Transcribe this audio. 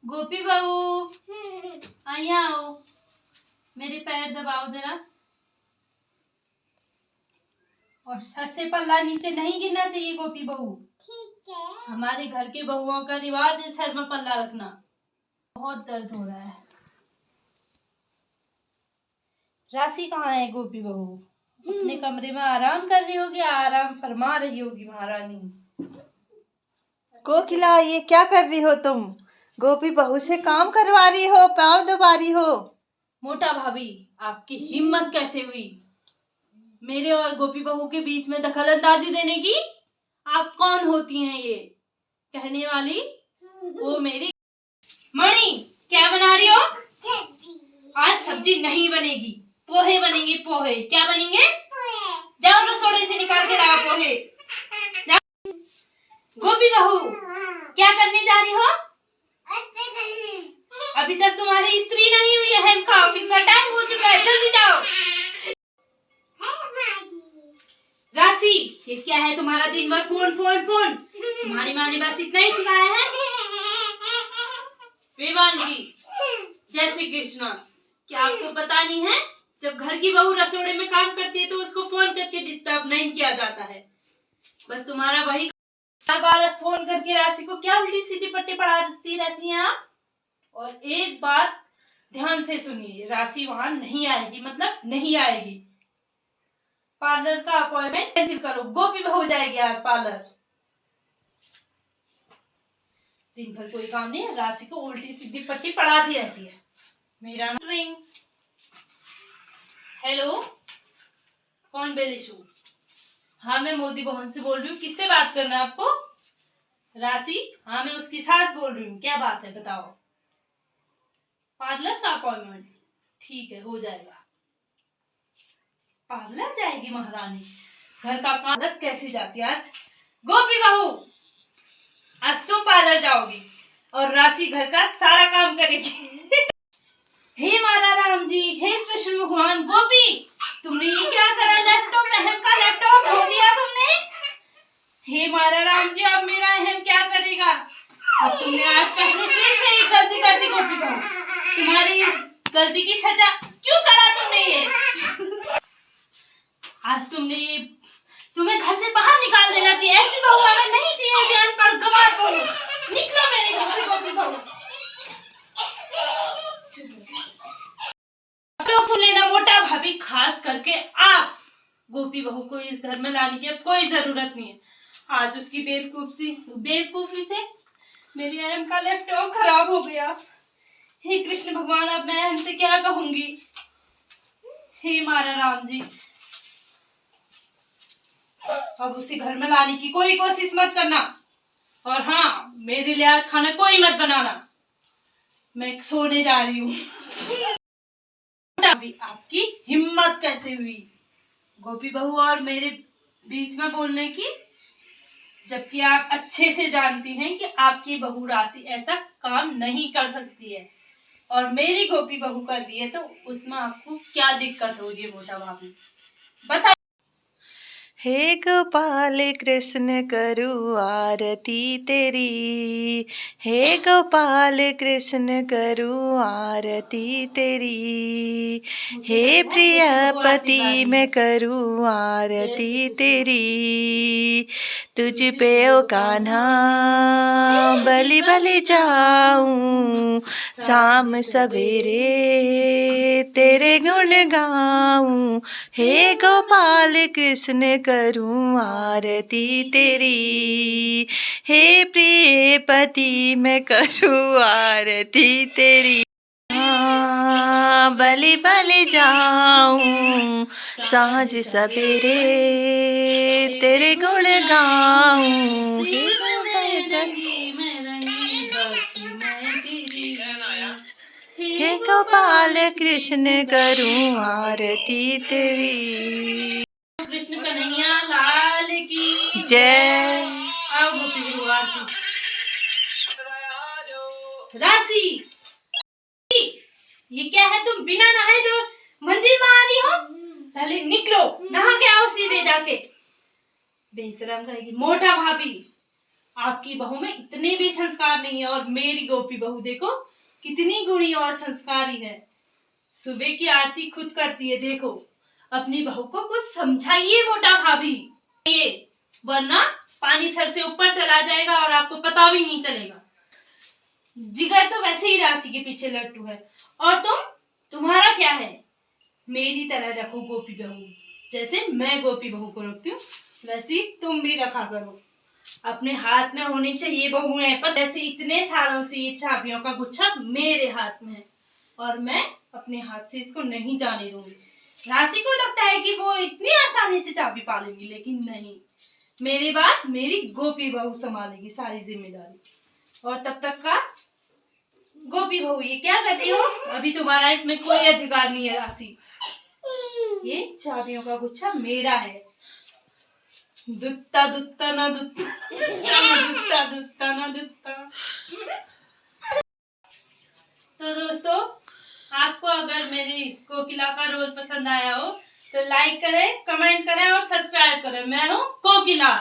गोपी बहू आई आओ, मेरे पैर दबाओ जरा। और सर से पल्ला नीचे नहीं गिरना चाहिए गोपी बहू। ठीक है। हमारे घर के बहुओं का रिवाज है सर में पल्ला रखना। बहुत दर्द हो रहा है। राशि कहाँ है गोपी बहू? अपने कमरे में आराम कर रही होगी, आराम फरमा रही होगी महारानी। कोकिला, ये क्या कर रही हो तुम? गोपी बहू से काम करवा रही हो, पाँव दबा रही हो। मोटा भाभी, आपकी हिम्मत कैसे हुई मेरे और गोपी बहू के बीच में दखल अंदाजी देने की? आप कौन होती हैं ये कहने वाली? वो मेरी मणि, क्या बना रही हो? आज सब्जी नहीं बनेगी, पोहे बनेंगे। पोहे क्या बनेंगे? जाओ रसोड़े से निकाल के लाओ पोहे। गोपी बहू, क्या करने जा रही हो? अभी तक तुम्हारी स्त्री नहीं हुई है, ऑफिस का टाइम हो चुका है, जल्दी जाओ। राशि, ये क्या है तुम्हारा दिन भर फोन फोन फोन? तुम्हारी माँ ने बस इतना ही सिखाया है? विवानगी, जय श्री कृष्णा। क्या आपको पता नहीं है, जब घर की बहू रसोड़े में काम करती है तो उसको फोन करके डिस्टर्ब नहीं किया जाता है। बस तुम्हारा वही बार बार फोन करके राशि को क्या उल्टी सीधी पट्टी पढ़ाती रहती हैं आप। और एक बात ध्यान से सुनिए, राशि वहां नहीं आएगी, मतलब नहीं आएगी। पार्लर का अपॉइंटमेंट कैंसिल करो, गोपी बहू जाएगी यार पार्लर। दिन भर कोई काम नहीं है, राशि को उल्टी सीधी पट्टी पढ़ाती रहती है। मेरा रिंग। हेलो, कौन बेलिशु? हाँ, मैं मोदी बहन से बोल रही हूँ। किससे बात करना है आपको? राशि, हाँ मैं उसकी सास बोल रही हूँ। क्या बात है बताओ। पार्लर का अपॉइंटमेंट, ठीक है हो जाएगा। पार्लर जाएगी महारानी, घर का काम कैसे जाती है आज? गोपी बहू, आज तुम पार्लर जाओगी और राशि घर का सारा काम करेगी। हे मारा राम जी, हे कृष्ण भगवान। गोपी, तुमने ये क्या करा? लैपटॉप, अहम का लैपटॉप खो दिया तुमने। हे मारा राम जी, अब मेरा अहम क्या करेगा? अब तुमने आज पहले फिर से एक गलती कर दी गोपी बहू। तुम्हारी इस गलती की सजा क्यों करा तुमने ये? आज तुम्हें घर से बाहर निकाल देना चाहिए। ऐसी बहू अगर नहीं चाहिए, जान पर गवार बहू, निकलो मेरे घर से गोपी बहू। तो सुन लेना मोटा भाभी, खास करके आप, गोपी बहू को इस घर में लाने की अब कोई जरूरत नहीं है। आज उसकी बेवकूफी से मेरी अहम का लैपटॉप खराब हो गया। हे कृष्ण भगवान, अब मैं अहम से क्या कहूंगी? हे मारा राम जी, अब उसे घर में लाने की कोई कोशिश मत करना। और हाँ, मेरे लिए आज खाना कोई मत बनाना, मैं सोने जा रही हूँ। आपकी हिम्मत कैसे हुई गोपी बहू और मेरे बीच में बोलने की, जबकि आप अच्छे से जानती हैं कि आपकी बहू राशि ऐसा काम नहीं कर सकती है और मेरी गोपी बहू कर रही है, तो उसमें आपको क्या दिक्कत हो रही है मोटा भाभी, बताइए। हे गोपाल कृष्ण करूँ आरती तेरी, हे गोपाल कृष्ण करूँ आरती तेरी, हे प्रिय पति मैं करूँ आरती तेरी, तुझ पे ओ कान्हा बलि बलि जाऊं, शाम सवेरे तेरे गुण गाऊं, हे गोपाल कृष्ण करूं आरती तेरी, हे प्रिय पति मैं करूं आरती तेरी, बलि बलि जाऊं, साँझ सवेरे तेरे गुण गाऊं, हे गोपाल कृष्ण करूं आरती तेरी। कृष्ण कन्हैया लाल की जय। आओ गोपी बहू आरती। राशि, ये क्या है? तुम बिना नहाए तो मंदिर में आ रही हो? पहले निकलो, नहा के आओ सीधे जाके। बेशरम रहेगी मोटा भाभी। आपकी बहू में इतने भी संस्कार नहीं है, और मेरी गोपी बहू देखो कितनी गुणी और संस्कारी है। सुबह की आरती खुद करती है। देखो, अपनी बहू को कुछ समझाइए मोटा भाभी, ये वरना पानी सर से ऊपर चला जाएगा और आपको पता भी नहीं चलेगा। जिगर तो वैसे ही राशि के पीछे लट्टू है, और तुम्हारा क्या है? मेरी तरह रखो गोपी बहू, जैसे मैं गोपी बहू को रखती हूँ वैसे ही तुम भी रखा करो। अपने हाथ में होनी चाहिए बहुएं, पर जैसे इतने सालों से ये चाबियों का गुच्छा मेरे हाथ में है, और मैं अपने हाथ से इसको नहीं जाने दूंगी। राशि को लगता है कि वो इतनी आसानी से चाबी पालेगी, लेकिन नहीं, मेरी बात मेरी गोपी बहू संभालेगी सारी जिम्मेदारी। और तब तक का गोपी बहू ये क्या करती हो? अभी तुम्हारा इसमें कोई अधिकार नहीं है राशि, ये चाबियों का गुच्छा मेरा है। दुत्ता दुत्ता ना दुत्ता, दुत्ता दुत्ता ना दुत्ता। तो दोस्तों, आपको अगर मेरी कोकिला का रोल पसंद आया हो तो लाइक करें, कमेंट करें और सब्सक्राइब करें। मैं हूँ कोकिला।